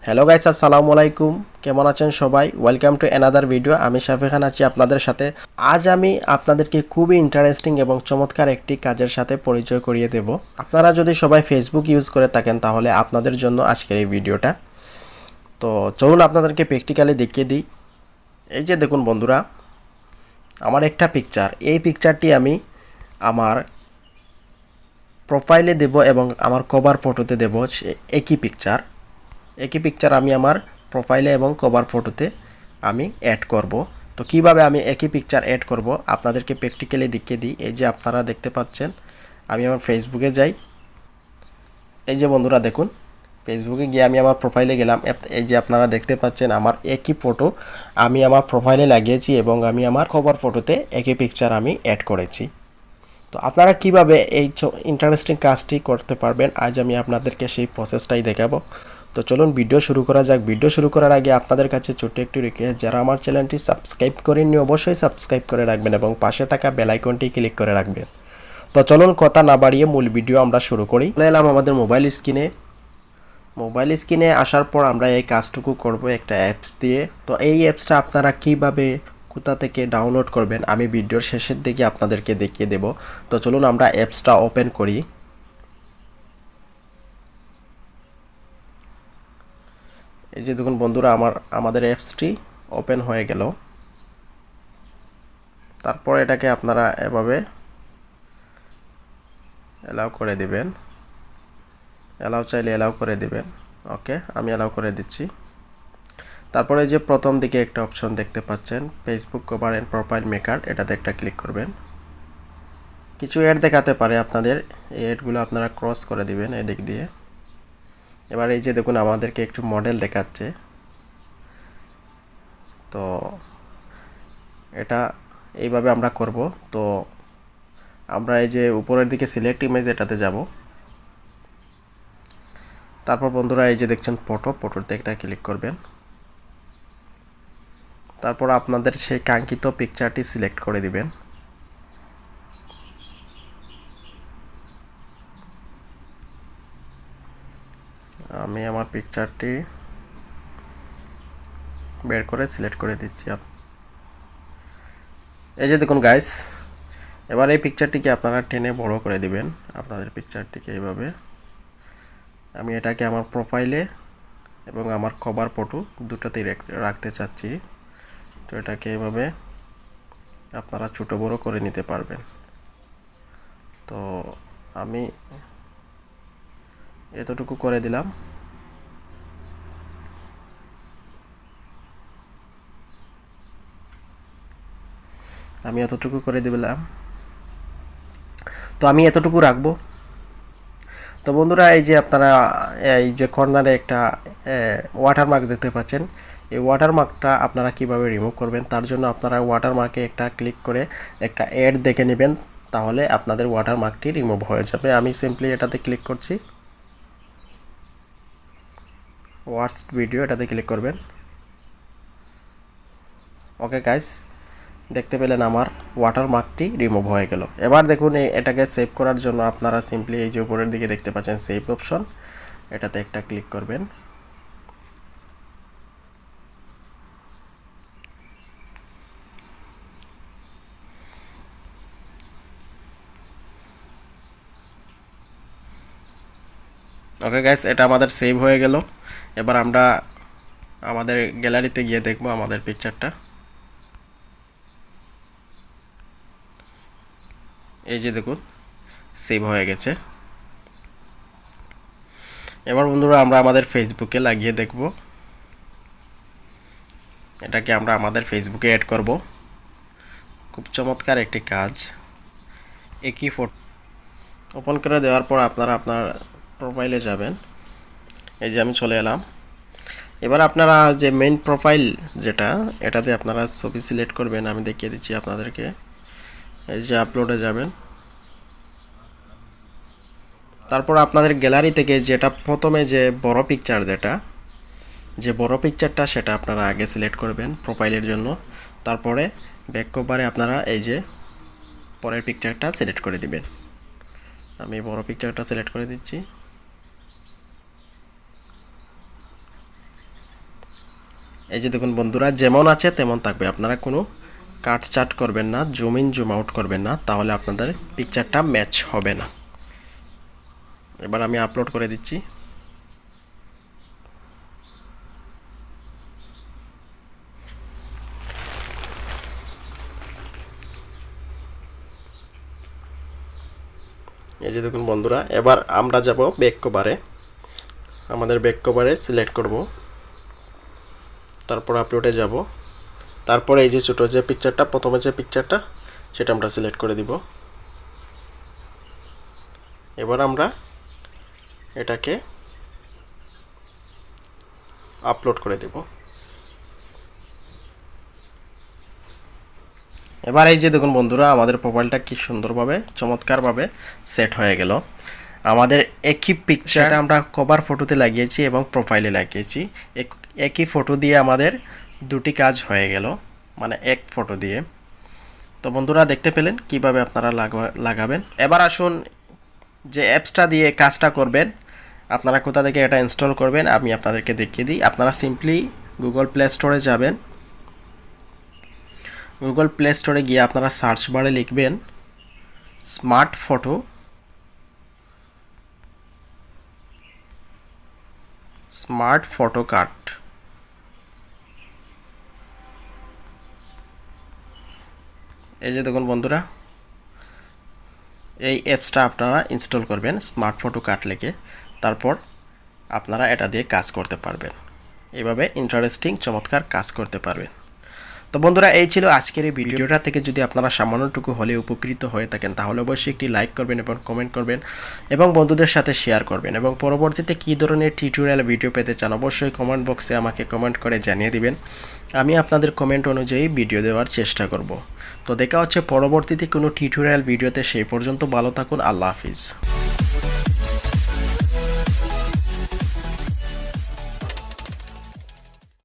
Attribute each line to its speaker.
Speaker 1: Hello guys, আসসালামু আলাইকুম। কেমন আছেন সবাই? Welcome to another video. আমি শাফি খান আছি আপনাদের সাথে। আজ আমি আপনাদেরকে খুবই ইন্টারেস্টিং এবং চমৎকার একটি কাজের সাথে পরিচয় করিয়ে দেব। আপনারা যদি সবাই ফেসবুক ইউজ করে থাকেন তাহলে আপনাদের জন্য আজকের এই ভিডিওটা। তো চলুন আপনাদেরকে প্র্যাকটিক্যালি দেখিয়ে দিই। এই যে দেখুন বন্ধুরা, আমার একটা পিকচার। এই পিকচারটি আমি আমার প্রোফাইলে দেব এবং আমার কভার ফটোতে দেব একই পিকচার আমি আমার প্রোফাইলে এবং কভার ফটোতে আমি অ্যাড করব। তো কিভাবে আমি একই পিকচার অ্যাড করব আপনাদেরকে প্র্যাকটিক্যালি দেখিয়ে দিই। এই যে আপনারা দেখতে পাচ্ছেন, আমি আমার ফেসবুকে যাই। এই যে বন্ধুরা দেখুন, ফেসবুকে গিয়ে আমি আমার প্রোফাইলে গেলাম। এই যে আপনারা দেখতে পাচ্ছেন আমার একই ফটো আমি আমার প্রোফাইলে লাগিয়েছি এবং আমি আমার কভার ফটোতে একই পিকচার আমি অ্যাড করেছি। তো আপনারা কিভাবে এই ইন্টারেস্টিং কাজটি করতে পারবেন আজ আমি আপনাদেরকে সেই প্রসেসটাই দেখাবো। তো চলুন ভিডিও শুরু করা যাক। ভিডিও শুরু করার আগে আপনাদের কাছে ছোট্ট একটি রিকোয়েস্ট, যারা আমার চ্যানেলটি সাবস্ক্রাইব করেননি অবশ্যই সাবস্ক্রাইব করে রাখবেন এবং পাশে থাকা বেল আইকনটি ক্লিক করে রাখবেন। তো চলুন কথা না বাড়িয়ে মূল ভিডিও আমরা শুরু করি। চলে এলাম আমাদের মোবাইল স্ক্রিনে আসার পর আমরা এই কাজটুকু করব একটা অ্যাপস দিয়ে। তো এই অ্যাপসটা আপনারা কিভাবে কোথা থেকে ডাউনলোড করবেন আমি ভিডিওর শেষের দিকে আপনাদেরকে দেখিয়ে দেব। তো চলুন আমরা অ্যাপসটা ওপেন করি। এই যে দেখুন বন্ধুরা, আমাদের অ্যাপসটি ওপেন হয়ে গেল। তারপর এটাকে আপনারা এভাবে অ্যালাউ করে দিবেন। অ্যালাউ চাইলে অ্যালাউ করে দিবেন। ওকে, আমি অ্যালাউ করে দিচ্ছি। তারপরে যে প্রথম দিকে একটা অপশন দেখতে পাচ্ছেন, Facebook cover and profile maker, এটাতে একটা ক্লিক করবেন। কিছু অ্যাড দেখাতে পারে আপনাদের, এই অ্যাডগুলো আপনারা ক্রস করে দিবেন এদিক দিয়ে। এবার এই যে দেখুন আমাদেরকে একটু মডেল দেখাচ্ছে। তো এটা এইভাবে আমরা করব। তো আমরা এই যে উপরের দিকে সিলেক্ট ইমেজ, এটাতে যাব। তারপর বন্ধুরা এই যে দেখছেন ফটোতে একটা ক্লিক করবেন। তারপর আপনাদের সেই কাঙ্ক্ষিত পিকচারটি সিলেক্ট করে দিবেন। আমি আমার পিকচারটি বের করে সিলেক্ট করে দিচ্ছি। এই যে দেখুন গাইস, এবার এই পিকচারটিকে আপনারা টেনে বড় করে দিবেন। আপনাদের পিকচারটিকে এইভাবে আমি এটাকে আমার প্রোফাইলে এবং আমার কভার ফটো দুটোতেই রাখতে চাচ্ছি। তো এটাকে এইভাবে আপনারা ছোট বড় করে নিতে পারবেন। তো আমি এতটুকু করে দিলাম। তো আমি এতটুকু রাখবো। তো বন্ধুরা এই যে আপনারা এই যে কর্নারে একটা ওয়াটারমার্ক দেখতে পাচ্ছেন, এই ওয়াটারমার্কটা আপনারা কিভাবে রিমুভ করবেন তার জন্য আপনারা ওয়াটারমার্কে একটা ক্লিক করে একটা অ্যাড দেখে নেবেন, তাহলে আপনাদের ওয়াটারমার্কটি রিমুভ হয়ে যাবে। আমি সিম্পলি এটাতে ক্লিক করছি, ওয়াটসড ভিডিও, এটাতে ক্লিক করবেন। ওকে গাইস, দেখতে পেলেন আমার ওয়াটারমার্কটি রিমুভ হয়ে গেল। এবার দেখুন এটাকে সেভ করার জন্য আপনারা সিম্পলি এই যে উপরের দিকে দেখতে পাচ্ছেন সেভ অপশন, এটাতে একটা ক্লিক করবেন। ওকে গাইস, এটা আমাদের সেভ হয়ে গেল। এবার আমরা আমাদের গ্যালারিতে গিয়ে দেখব আমাদের পিকচারটা। এই যে দেখুন সেভ হয়ে গেছে। এবার বন্ধুরা আমরা আমাদের ফেসবুকে লাগিয়ে দেখব। এটাকে আমরা আমাদের ফেসবুকে অ্যাড করব। খুব চমৎকার একটি কাজ। একই ফটো ওপেন করে দেওয়ার পর আপনারা আপনার প্রোফাইলে যাবেন। এই যে আমি চলে এলাম। এবার আপনারা যে মেইন প্রোফাইল যেটা, এটাতে আপনারা ছবি সিলেক্ট করবেন। আমি দেখিয়ে দিচ্ছি আপনাদেরকে। এই যে আপলোডে যাবেন। তারপর আপনাদের গ্যালারি থেকে যেটা প্রথমে যে বড় পিকচারটা সেটা আপনারা আগে সিলেক্ট করবেন প্রোফাইলের জন্য। তারপরে ব্যাক কভারে আপনারা এই যে পরের পিকচারটা সিলেক্ট করে দিবেন। আমি বড় পিকচারটা সিলেক্ট করে দিচ্ছি। এই যে দেখুন বন্ধুরা, যেমন আছে তেমন থাকবে, আপনারা কোনো কাট চাট করবেন না, জুম ইন জুম আউট করবেন না, তাহলে আপনাদের পিকচারটা ম্যাচ হবে না। এবার আমি আপলোড করে দিচ্ছি। এই যে দেখুন বন্ধুরা, এবার আমরা যাব ব্যাক কভারে। আমাদের ব্যাক কভারে সিলেক্ট করব, তারপর আপলোডে যাব, তারপরে এই যে ছোটো যে পিকচারটা, প্রথমে যে পিকচারটা সেটা আমরা সিলেক্ট করে দিব। এবার আমরা এটাকে আপলোড করে দেব। এবার এই যে দেখুন বন্ধুরা, আমাদের প্রোফাইলটা কি সুন্দরভাবে চমৎকারভাবে সেট হয়ে গেল। আমাদের একই পিকচার আমরা কভার ফটোতে লাগিয়েছি এবং প্রোফাইলে লাগিয়েছি। একই ফটো দিয়ে আমাদের দুটি কাজ হয়ে গেল, মানে এক ফটো দিয়ে। তো বন্ধুরা দেখতে পেলেন কিভাবে আপনারা লাগাবেন। এবার আসুন যে অ্যাপসটা দিয়ে কাজটা করবেন, আপনারা কোথা থেকে এটা ইনস্টল করবেন আমি আপনাদেরকে দেখিয়ে দিই। আপনারা সিম্পলি গুগল প্লে স্টোরে যাবেন। গুগল প্লে স্টোরে গিয়ে আপনারা সার্চ বারে লিখবেন স্মার্ট ফটো, স্মার্ট ফটো কাট। এই যে দেখুন বন্ধুরা, এই অ্যাপসটা আপনারা ইনস্টল করবেন স্মার্ট ফটো কাট লিখে, তারপর আপনারা এটা দিয়ে কাজ করতে পারবেন। এইভাবে ইন্টারেস্টিং চমৎকার কাজ করতে পারবেন। তো বন্ধুরা, এই ছিল আজকের এই ভিডিওটা থেকে যদি আপনারা সামান্যটুকু হলে উপকৃত হয়ে থাকেন তাহলে অবশ্যই একটি লাইক করবেন এবং কমেন্ট করবেন এবং বন্ধুদের সাথে শেয়ার করবেন। এবং পরবর্তীতে কী ধরনের টিউটোরিয়াল ভিডিও পেতে চান অবশ্যই কমেন্ট বক্সে আমাকে কমেন্ট করে জানিয়ে দিবেন। আমি আপনাদের কমেন্ট অনুযায়ী ভিডিও দেওয়ার চেষ্টা করব। তো দেখা হচ্ছে পরবর্তীতে কোনো টিউটোরিয়াল ভিডিওতে। সেই পর্যন্ত ভালো থাকুন। আল্লাহ হাফিজ।